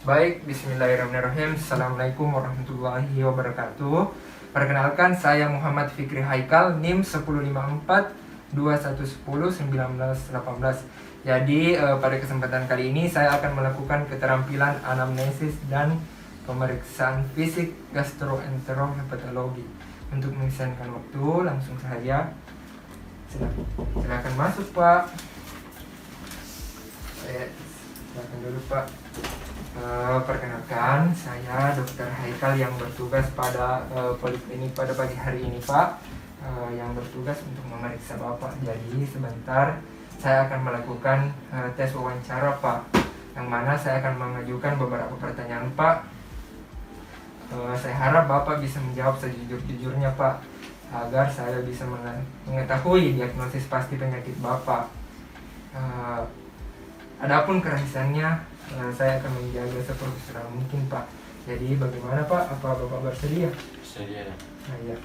Baik, bismillahirrahmanirrahim. Assalamualaikum warahmatullahi wabarakatuh. Perkenalkan, saya Muhammad Fikri Haikal, NIM 1054 2110 1918. Jadi pada kesempatan kali ini saya akan melakukan keterampilan anamnesis dan pemeriksaan fisik gastroenterohepatologi. Untuk mengesankan waktu, langsung saja. Silakan masuk, Pak. Silakan dulu, Pak. Perkenalkan, saya Dr. Haikal yang bertugas pada poliklinik pada pagi hari ini, Pak. Yang bertugas untuk memeriksa Bapak. Jadi sebentar saya akan melakukan tes wawancara, Pak. Yang mana saya akan mengajukan beberapa pertanyaan, Pak. Saya harap Bapak bisa menjawab sejujur-jujurnya, Pak, agar saya bisa mengetahui diagnosis pasti penyakit Bapak. Adapun kerahasiaannya, saya akan menjaga seprofesional mungkin, Pak. Jadi bagaimana, Pak? Apa Bapak bersedia? Bersedia ya. Nah, ya.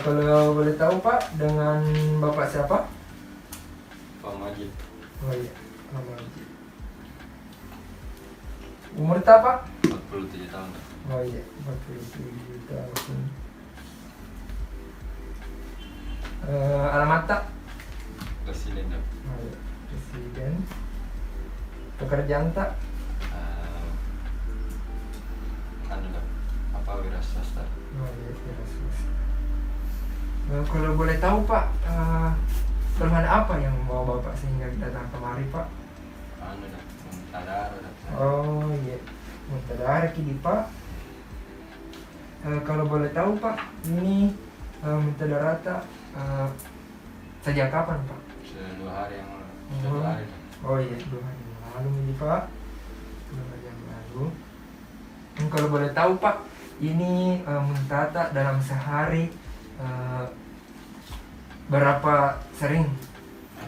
Kalau boleh tahu, Pak, dengan Bapak siapa? Pak Majid. Oh iya, Pak Majid. Umur tak, Pak? 47 tahun. Oh iya, 47 tahun. Alamat tak? Presiden ya. Oh iya, Presiden. Pekerjaan tak? Anu lah. Apa wira swasta? Oh iya, kalau boleh tahu, Pak, keluhan apa yang membawa Bapak sehingga datang kemari, Pak? Anu lah. Muntah lah. Oh iya, muntah darah kini, Pak. Kalau boleh tahu, Pak, ini muntah darah tak sejak kapan, Pak? 2 hari yang lalu. Oh. 2 hari. Oh iya, 2 hari yang lalu ini, Pak. 2 hari yang lalu. Kalau boleh tahu, Pak, ini muntah tak dalam sehari berapa sering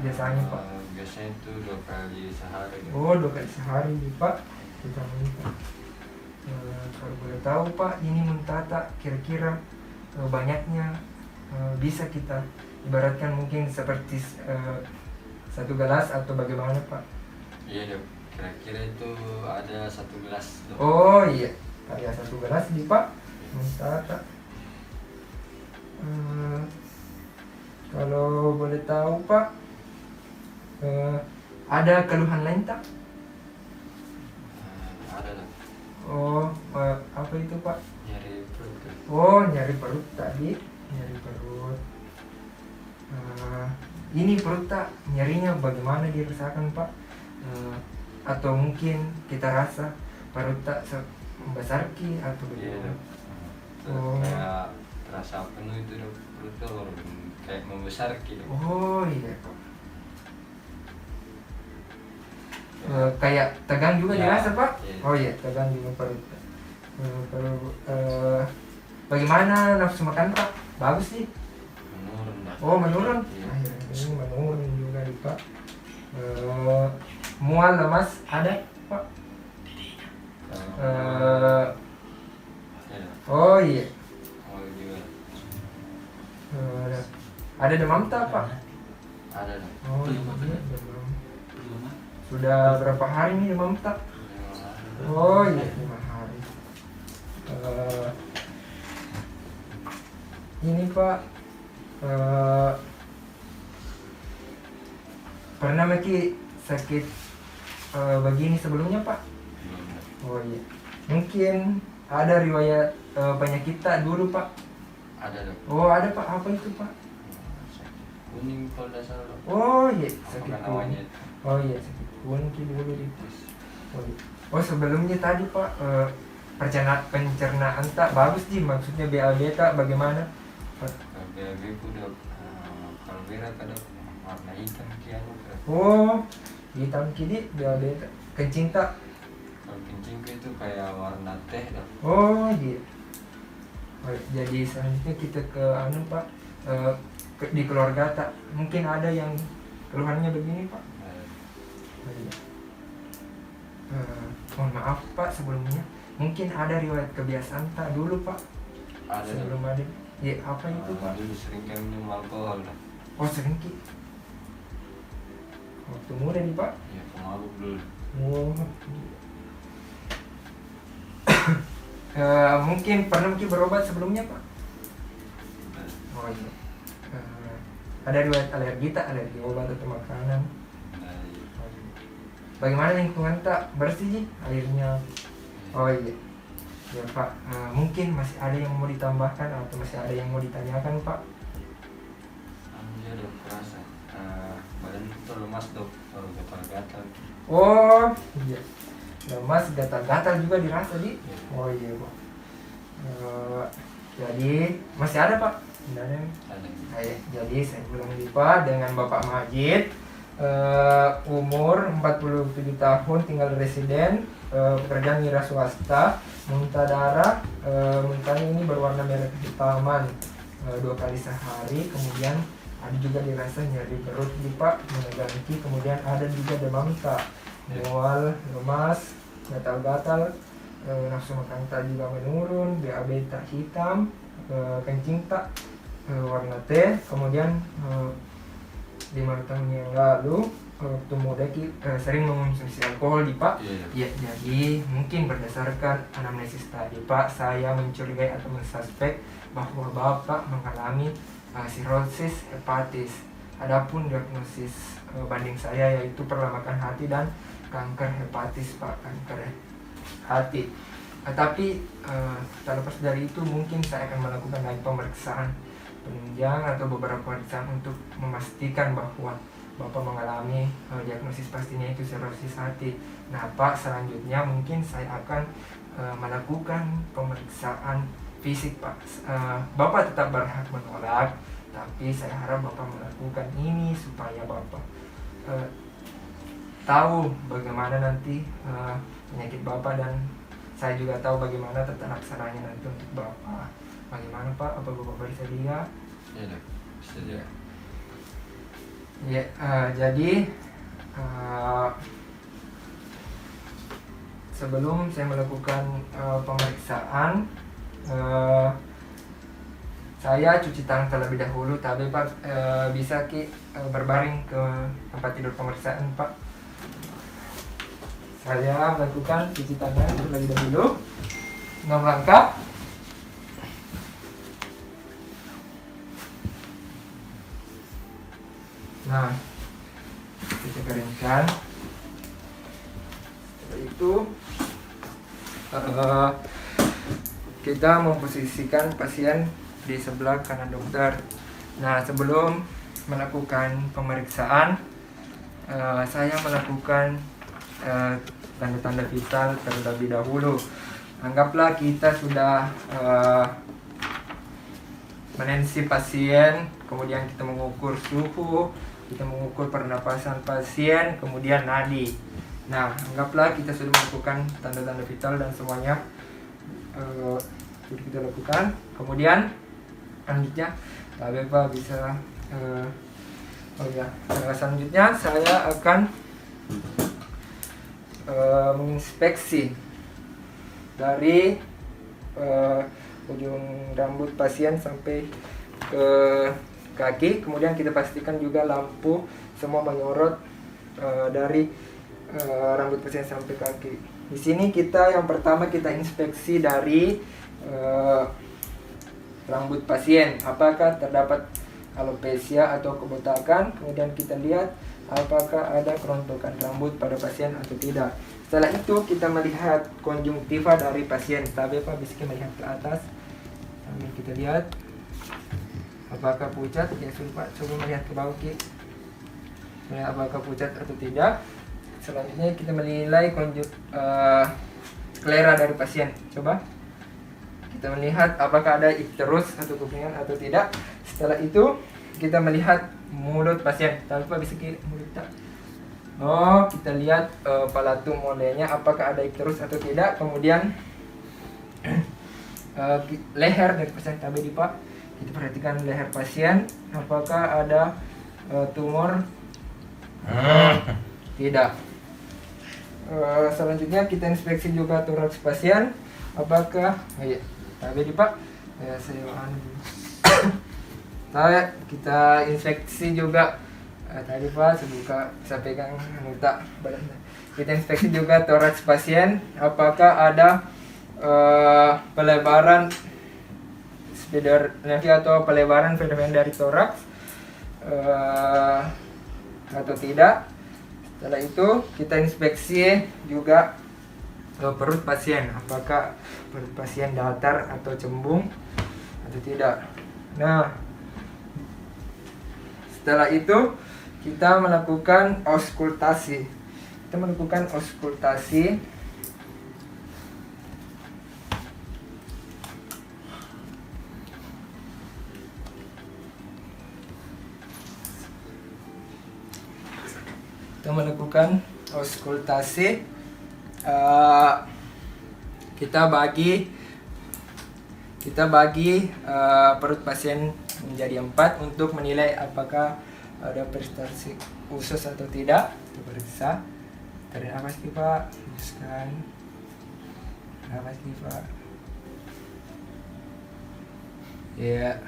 biasanya, Pak? Biasanya itu 2 kali sehari. Oh, 2 kali sehari, Pak. Kita minta. Kalau boleh tahu, Pak, ini muntah tak kira-kira banyaknya bisa kita ibaratkan mungkin seperti satu gelas atau bagaimana, Pak? Iya dok. Kira-kira itu ada 1 gelas. Dok. Oh iya, ada 1 gelas di, Pak. Muntah tak. Kalau boleh tahu, Pak, ada keluhan lain tak? Ada dok. Oh, apa itu, Pak? Nyari perut. Dok. Oh, nyari perut tadi, nyari perut. Ini perut tak, nyarinya bagaimana dirasakan, Pak? Atau mungkin kita rasa perut tak membesar ki atau Iya bagaimana? dok. Oh. Kayak terasa penuh itu dok. Perut tuh kayak membesar gitu. Oh iya, Pak. Kayak tegang juga Ya, dirasa, Pak? iya. Oh iya, tegang juga perut. Bagaimana nafsu makan, Pak? Bagus sih. Menurun Dok. Oh, menurun. Iya. Ini menurun juga nih, Pak. Mual lemas ada, Pak? Iya, Dok. Oh iya. Oh juga. Ada demam tak, Pak? Ada dong. Oh iya, demam. Sudah berapa hari nih demam tak? Oh iya, 5 hari. Ini, Pak, pernah Maki sakit begini sebelumnya, Pak? Oh iya. Mungkin ada riwayat penyakit tak dulu, Pak? Ada dong. Oh ada, Pak. Apa itu, Pak? Kuning kalau tidak salah dok. Oh iya, Apa sakit kan namanya? kuning. Oh iya, sakit kuning dulu di. Oh, iya. Oh sebelumnya tadi, Pak, pencernaan tak bagus sih, maksudnya BAB tak bagaimana? Kalau BAB ku dok. Kalau bira kadang warna hitam kian. Oh, hitam kini BAB tak. Kencing tak? Kalau kencing itu kayak warna teh dok. Oh iya. Oh, jadi selanjutnya kita ke anu, Pak, di keluarga tak mungkin ada yang keluhannya begini, Pak? Oh, iya. Mohon maaf, Pak, sebelumnya mungkin ada riwayat kebiasaan tak dulu, Pak? Ada dok. Sebelum ada. Ya apa itu, Pak? Dulu sering kan minum alkohol dok. Oh sering ki. Oh waktu muda nih Pak. Ya pemabuk dulu. Oh. Mungkin pernah berobat sebelumnya Pak? Oh iya. Ada riwayat alergi tak? Alergi obat atau makanan? Bagaimana lingkungan tak bersih sih airnya? Oh iya. Ya Pak, mungkin masih ada yang mau ditambahkan atau masih ada yang mau ditanyakan Pak? Ya dok, kerasa badan itu lemas dok, baru gatal-gatal. Oh iya. Lemas, gatal-gatal juga dirasa di? Ya. Oh iya Pak. Jadi masih ada Pak? Tidak ada. Jadi saya ulang lagi Pak dengan Bapak Majid, umur 47 tahun, tinggal residen, pekerjaan wira swasta, muntah darah, muntahnya ini berwarna merah kehitaman 2 kali sehari, kemudian ada juga dirasa nyeri perut nih Pak, menegangki, kemudian ada juga demam tak, mual, lemas, gatal-gatal, nafsu makan tak juga menurun, BAB tak hitam, kencing tak warna teh, kemudian 5 tahun yang lalu waktu muda sering mengonsumsi alkohol di Pak. Ya, jadi mungkin berdasarkan anamnesis tadi Pak, saya mencurigai atau mensuspek bahwa Bapak mengalami sirosis hepatis. Adapun diagnosis banding saya yaitu perlambatan hati dan kanker hepatis Pak, kanker hati. Tapi terlepas dari itu mungkin saya akan melakukan lagi pemeriksaan penunjang atau beberapa pemeriksaan untuk memastikan bahwa Bapak mengalami diagnosis pastinya itu sirosis hati. Nah Pak, selanjutnya mungkin saya akan melakukan pemeriksaan fisik Pak. Bapak tetap berhak menolak, tapi saya harap Bapak melakukan ini supaya Bapak tahu bagaimana nanti penyakit Bapak, dan saya juga tahu bagaimana tata laksananya nanti untuk Bapak. Bagaimana Pak? Apa Bapak bersedia? Ya dok, bersedia. Ya, jadi sebelum saya melakukan pemeriksaan, saya cuci tangan terlebih dahulu. Tapi Pak, bisa berbaring ke tempat tidur pemeriksaan Pak. Saya melakukan cuci tangan terlebih dahulu 6 langkah. Nah, kita keringkan. Setelah itu kita memposisikan pasien di sebelah kanan dokter. Nah, sebelum melakukan pemeriksaan, saya melakukan tanda-tanda vital terlebih dahulu. Anggaplah kita sudah menensi pasien, kemudian kita mengukur suhu, kita mengukur pernapasan pasien, kemudian nadi. Nah, anggaplah kita sudah melakukan tanda-tanda vital dan semuanya sudah kita lakukan. Kemudian selanjutnya Bapak bisa selanjutnya saya akan menginspeksi dari ujung rambut pasien sampai ke kaki, kemudian kita pastikan juga lampu semua menyorot dari rambut pasien sampai kaki. Di sini yang pertama kita inspeksi dari rambut pasien, apakah terdapat alopecia atau kebotakan, kemudian kita lihat apakah ada kerontokan rambut pada pasien atau tidak. Setelah itu kita melihat konjungtiva dari pasien. Tapi Pak bisa melihat ke atas sambil kita lihat apakah pucat. Ya sudah Pak, coba melihat ke bawah melihat apakah pucat atau tidak. Selanjutnya kita menilai sklera dari pasien. Coba kita melihat apakah ada ikterus atau kuningan atau tidak. Setelah itu kita melihat mulut pasien. Tapi Pak bisa mulut tak? Oh, kita lihat palatum molenya apakah ada ikterus atau tidak. Kemudian leher dari pasien tadi Pak, kita perhatikan leher pasien apakah ada tumor tidak. Selanjutnya kita inspeksi juga toraks pasien apakah tadi Pak kita inspeksi juga Tadi Pak saya pegang minta badannya. Kita inspeksi juga toraks pasien, apakah ada pelebaran spider nevi atau pelebaran femoral dari toraks atau tidak. Setelah itu kita inspeksi juga perut pasien, apakah perut pasien datar atau cembung atau tidak. Nah, setelah itu kita melakukan auskultasi. Kita melakukan auskultasi kita bagi perut pasien menjadi 4 untuk menilai apakah ada prestasi usus atau tidak. Kita periksa. Tarik nafas Pak, hembuskan nafas Pak. Ya.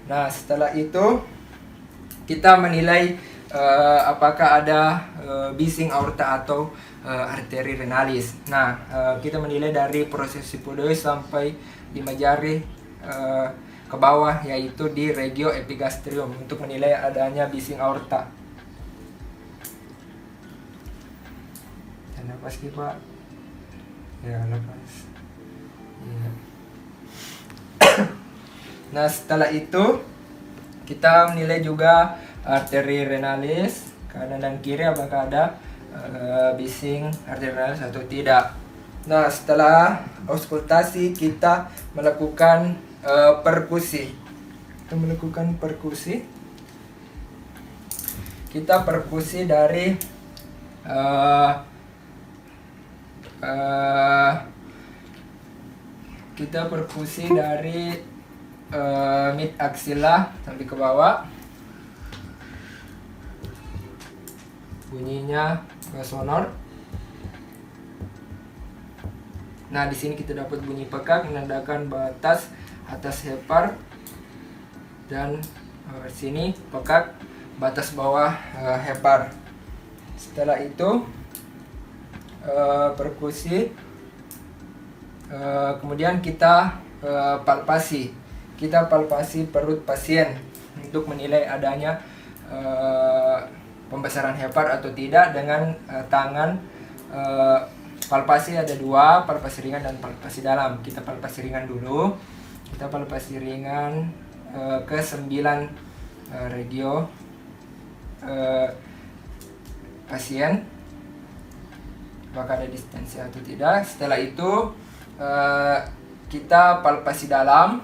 Nah, setelah itu kita menilai apakah ada bising aorta atau arteri renalis. Nah, kita menilai dari proses hipoidois sampai 5 jari ke bawah, yaitu di regio epigastrium, untuk menilai adanya bising aorta. Dan lepas Pak. Ya, lepas. Ya. Nah, setelah itu kita menilai juga arteri renalis kanan dan kiri, apakah ada bising arteri renalis atau tidak. Nah, setelah auskultasi kita melakukan perkusi. Kita perkusi dari mid axilla sampai ke bawah. Bunyinya sonor. Nah, di sini kita dapat bunyi pekak menandakan batas atas hepar, dan sini pekak batas bawah hepar. Setelah itu perkusi, kemudian kita palpasi. Kita palpasi perut pasien untuk menilai adanya pembesaran hepar atau tidak dengan tangan. Palpasi ada 2, palpasi ringan dan palpasi dalam. Kita palpasi ringan dulu. Kita palpasi ringan ke 9 regio pasien, apakah ada distensi atau tidak. Setelah itu kita palpasi dalam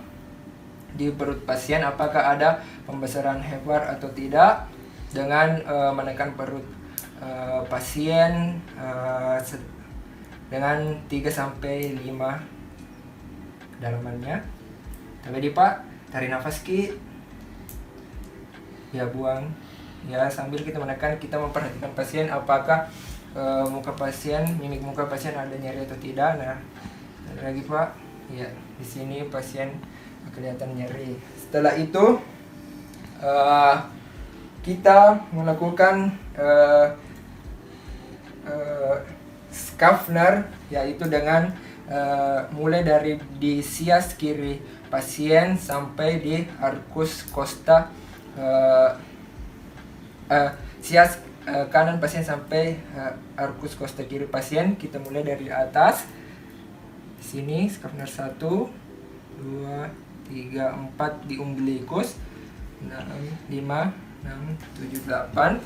di perut pasien, apakah ada pembesaran hepar atau tidak, dengan menekan perut pasien dengan 3-5 kedalamannya. Tadi Pak, tarik nafas ya, buang ya, sambil kita menekan, kita memperhatikan pasien apakah mimik muka pasien ada nyeri atau tidak. Nah, lagi Pak, ya, di sini pasien kelihatan nyeri. Setelah itu kita melakukan Schaffner, yaitu dengan mulai dari di sias kiri pasien sampai di arcus costa, sias kanan pasien sampai arcus costa kiri pasien. Kita mulai dari atas. Di sini Schaffner 1, 2, 3, 4 di umbilicus, 6, 5, 6, 7, 8.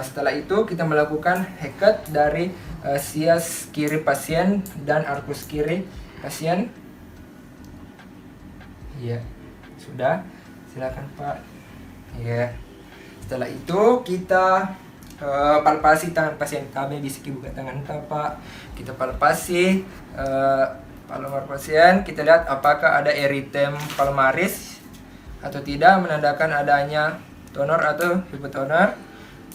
Setelah itu kita melakukan Hackett dari sias kiri pasien dan arkus kiri pasien. Ya, sudah. Silakan Pak. Ya. Setelah itu kita palpasi tangan pasien. KB bisa buka tangan Pak. Kita palpasi palmar pasien. Kita lihat apakah ada eritem palmaris atau tidak, menandakan adanya tonor atau hipotonor.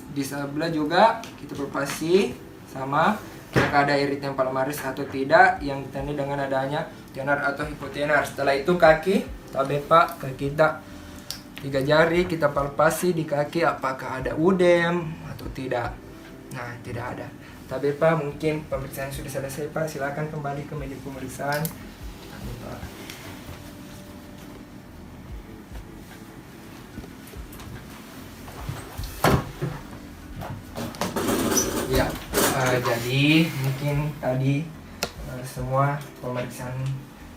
Di sebelah juga kita palpasi sama, apakah ada eritem palmaris atau tidak, yang ditandai dengan adanya tenor atau hipotenor. Setelah itu kaki, tabe Pak, kaki kita 3 jari kita palpasi di kaki apakah ada udem atau tidak. Nah, tidak ada. Tapi Pak, mungkin pemeriksaan sudah selesai Pak. Silakan kembali ke meja pemeriksaan. Amin, Pak. Ya, jadi mungkin tadi semua pemeriksaan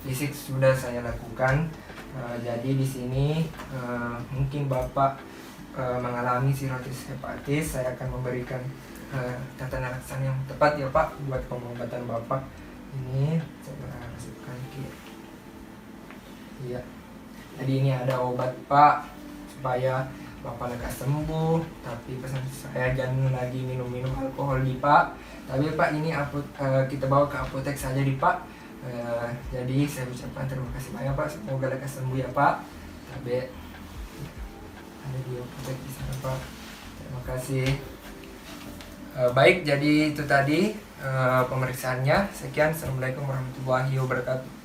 fisik sudah saya lakukan. Jadi di sini mungkin Bapak mengalami cirrhosis hepatis. Saya akan memberikan tata laksana yang tepat ya Pak buat pengobatan Bapak. Ini saya masukkan ke. Iya. Jadi ini ada obat Pak supaya Bapak lekas sembuh. Tapi pesan saya jangan lagi minum alkohol di Pak. Tapi Pak ini kita bawa ke apotek saja di Pak. Jadi saya ucapkan terima kasih banyak Pak. Semoga lekas sembuh ya Pak. Tapi ada di apotek di sana Pak. Terima kasih. Baik, jadi itu tadi pemeriksaannya. Sekian, assalamualaikum warahmatullahi wabarakatuh.